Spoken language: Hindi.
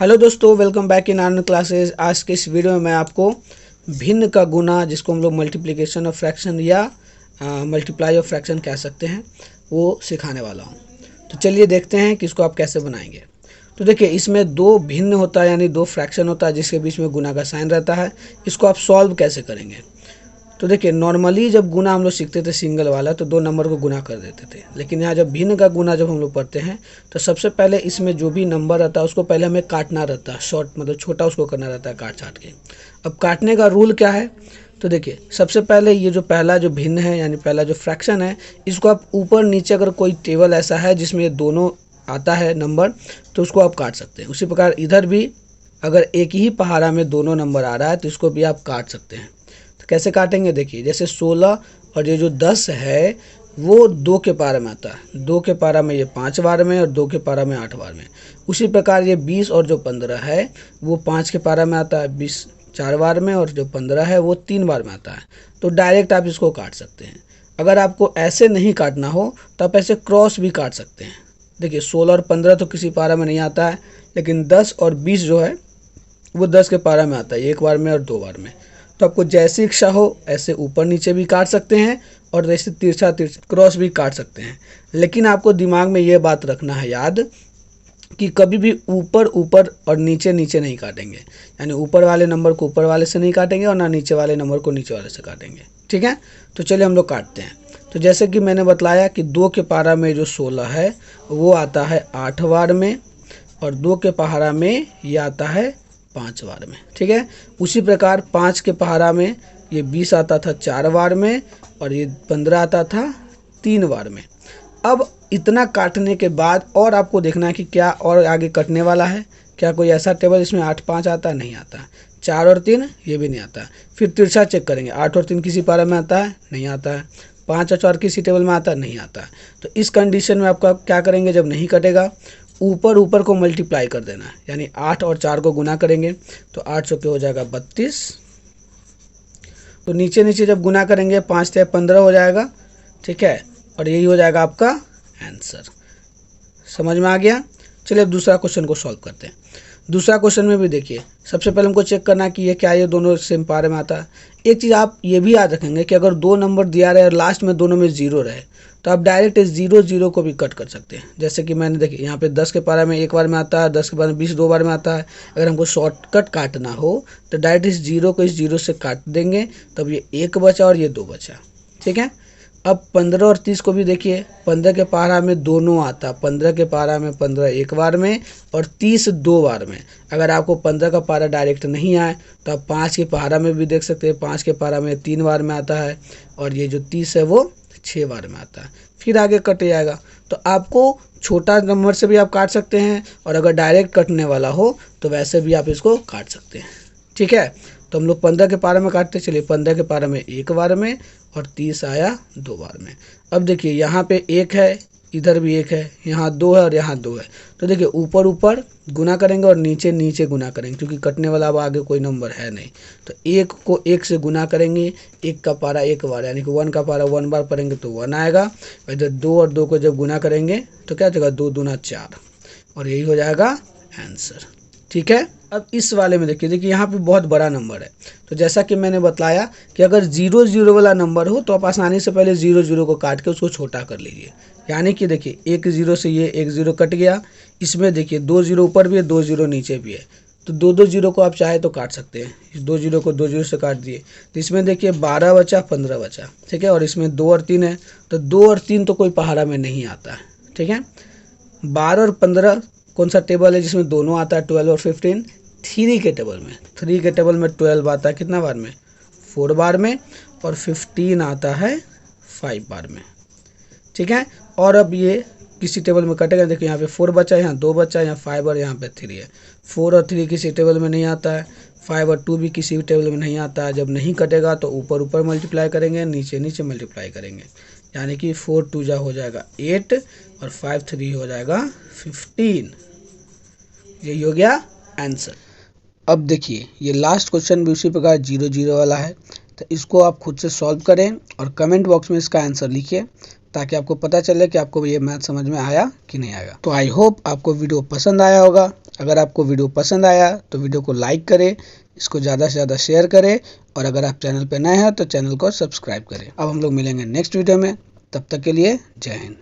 हेलो दोस्तों, welcome back in Anand classes. आज के इस वीडियो में मैं आपको भिन्न का गुना, जिसको हम लोग मल्टीप्लिकेशन ऑफ फ्रैक्शन या मल्टीप्लाई ऑफ फ्रैक्शन कह सकते हैं, वो सिखाने वाला हूँ। तो चलिए देखते हैं कि इसको आप कैसे बनाएंगे। तो देखिए, इसमें दो भिन्न होता है, यानी दो फ्रैक्शन होता है जिसके बीच में गुना का साइन रहता है। इसको आप सॉल्व कैसे करेंगे? तो देखिए, नॉर्मली जब गुना हम लोग सीखते थे सिंगल वाला, तो दो नंबर को गुना कर देते थे। लेकिन यहाँ जब भिन्न का गुना जब हम लोग पढ़ते हैं, तो सबसे पहले इसमें जो भी नंबर रहता है उसको पहले हमें काटना रहता है। शॉर्ट मतलब छोटा उसको करना रहता है, काट छाट के। अब काटने का रूल क्या है? तो देखिए, सबसे पहले ये जो पहला जो भिन्न है, यानी पहला जो फ्रैक्शन है, इसको आप ऊपर नीचे, अगर कोई टेबल ऐसा है जिसमें ये दोनों आता है नंबर, तो उसको आप काट सकते हैं। उसी प्रकार इधर भी अगर एक ही पहाड़ा में दोनों नंबर आ रहा है तो इसको भी आप काट सकते हैं। तो कैसे काटेंगे? देखिए, जैसे 16 और ये जो 10 है वो 2 के पारा में आता है। 2 के पारा में ये 5 बार में और 2 के पारा में 8 बार में। उसी प्रकार ये 20 और जो 15 है वो 5 के पारा में आता है 20 4 बार में, और जो 15 है वो 3 बार में आता है। तो डायरेक्ट आप इसको काट सकते हैं। अगर आपको ऐसे नहीं काटना हो तो आप ऐसे क्रॉस भी काट सकते हैं। देखिए, 16 और 15 तो किसी पारा में नहीं आता है, लेकिन 10 और 20 जो है वो 10 के पारा में आता है, एक बार में और 2 बार में। तो आपको जैसी इच्छा हो ऐसे ऊपर नीचे भी काट सकते हैं, और जैसे तिरछा तिरछा क्रॉस भी काट सकते हैं। लेकिन आपको दिमाग में ये बात रखना है याद, कि कभी भी ऊपर ऊपर और नीचे नीचे नहीं काटेंगे। यानी ऊपर वाले नंबर को ऊपर वाले से नहीं काटेंगे और ना नीचे वाले नंबर को नीचे वाले से काटेंगे। ठीक है, तो चलिए हम लोग काटते हैं। तो जैसे कि मैंने बताया कि 2 के पारा में जो 16 है वो आता है 8 बार में, और 2 के पहाड़ा में ये आता है 5 बार में। ठीक है, उसी प्रकार 5 के पहाड़ा में ये 20 आता था 4 बार में, और ये 15 आता था 3 बार में। अब इतना काटने के बाद और आपको देखना है कि क्या और आगे कटने वाला है। क्या कोई ऐसा टेबल इसमें 8 5 आता? नहीं आता। 4 और 3 ये भी नहीं आता। फिर तिरछा चेक करेंगे, 8 और 3 किसी पारा में आता है? नहीं आता है। 5 और 4 किसी टेबल में आता है? नहीं आता है। तो इस कंडीशन में आपका क्या करेंगे? जब नहीं कटेगा, ऊपर ऊपर को मल्टीप्लाई कर देना है। यानी 8 और 4 को गुना करेंगे तो 8 सौ के हो जाएगा 32। तो नीचे नीचे जब गुना करेंगे 5 से 15 हो जाएगा। ठीक है, और यही हो जाएगा आपका आंसर। समझ में आ गया? चलिए अब दूसरा क्वेश्चन को सॉल्व करते हैं। दूसरा क्वेश्चन में भी देखिए, सबसे पहले हमको चेक करना कि ये क्या ये दोनों सेम पारे में आता है। एक चीज़ आप ये भी याद रखेंगे कि अगर दो नंबर दिया रहे और लास्ट में दोनों में जीरो रहे, तो आप डायरेक्ट इस 0 0 को भी कट कर सकते हैं। जैसे कि मैंने देखिए यहाँ पे 10 के पारा में एक बार में आता है, 10 के पारा में 20 2 बार में आता है। अगर हमको शॉर्टकट काटना हो तो डायरेक्ट इस 0 को इस 0 से काट देंगे, तब ये 1 बचा और ये 2 बचा। ठीक है, अब 15 और 30 को भी देखिए, 15 के पारा में दोनों आता, 15 के पारा में 15 एक बार में और 30 2 बार में। अगर आपको 15 का पारा डायरेक्ट नहीं आए तो आप 5 के पारा में भी देख सकते हैं। 5 के पारा में 3 बार में आता है, और ये जो 30 है वो 6 बार में आता है। फिर आगे कट जाएगा। तो आपको छोटा नंबर से भी आप काट सकते हैं, और अगर डायरेक्ट कटने वाला हो तो वैसे भी आप इसको काट सकते हैं। ठीक है, तो हम लोग 15 के पारा में काटते चलिए। 15 के पारा में एक बार में, और 30 आया 2 बार में। अब देखिए, यहाँ पे 1 है, इधर भी 1 है, यहाँ 2 है और यहाँ 2 है। तो देखिए, ऊपर ऊपर गुना करेंगे और नीचे नीचे गुना करेंगे, क्योंकि कटने वाला अब आगे कोई नंबर है नहीं। तो 1 को 1 से गुना करेंगे, 1 का पारा 1 बार, यानी कि 1 का पारा 1 बार पढ़ेंगे तो 1 आएगा। और इधर 2 और 2 को जब गुना करेंगे तो क्या हो जाएगा? 2 दूना 4, और यही हो जाएगा आंसर। ठीक है, अब इस वाले में देखिए यहाँ पे बहुत बड़ा नंबर है। तो जैसा कि मैंने बताया कि अगर 0 0 वाला नंबर हो तो आप आसानी से पहले 0 0 को काट के उसको छोटा कर लीजिए। यानी कि देखिए, 1 0 से ये 1 0 कट गया। इसमें देखिए 2 0 ऊपर भी है, 2 0 नीचे भी है। तो 2 2 0 को आप चाहे तो काट सकते हैं। इस 2 0 को 2 0 से काट दिए तो इसमें देखिए 12 बचा, 15 बचा। ठीक है, और इसमें 2 और 3 है, तो 2 और 3 तो कोई पहाड़ा में नहीं आता है। ठीक है, 12 और 15 कौन सा टेबल है जिसमें दोनों आता है? 12 और 15 3 के टेबल में। 3 के टेबल में 12 आता है कितना बार में? 4 बार में, और 15 आता है 5 बार में। ठीक है, और अब ये किसी टेबल में कटेगा। देखिए यहाँ पे 4 बचा, यहाँ 2 बचा, यहाँ 5 और यहाँ पे 3 है। 4 और 3 किसी टेबल में नहीं आता है, 5 और 2 भी किसी भी टेबल में नहीं आता है। जब नहीं कटेगा तो ऊपर ऊपर मल्टीप्लाई करेंगे, नीचे नीचे मल्टीप्लाई करेंगे। यानी कि 4 2 जा हो जाएगा 8, और 5 3 हो जाएगा 15। यही हो गया आंसर। अब देखिए, ये लास्ट क्वेश्चन भी उसी प्रकार 0 0 वाला है। तो इसको आप खुद से सॉल्व करें और कमेंट बॉक्स में इसका आंसर लिखिए। ताकि आपको पता चले कि आपको ये मैथ समझ में आया कि नहीं आया। तो आई होप आपको वीडियो पसंद आया होगा। अगर आपको वीडियो पसंद आया तो वीडियो को लाइक करें, इसको ज़्यादा से ज़्यादा शेयर करें, और अगर आप चैनल पर नए हैं तो चैनल को सब्सक्राइब करें। अब हम लोग मिलेंगे नेक्स्ट वीडियो में, तब तक के लिए जय हिंद।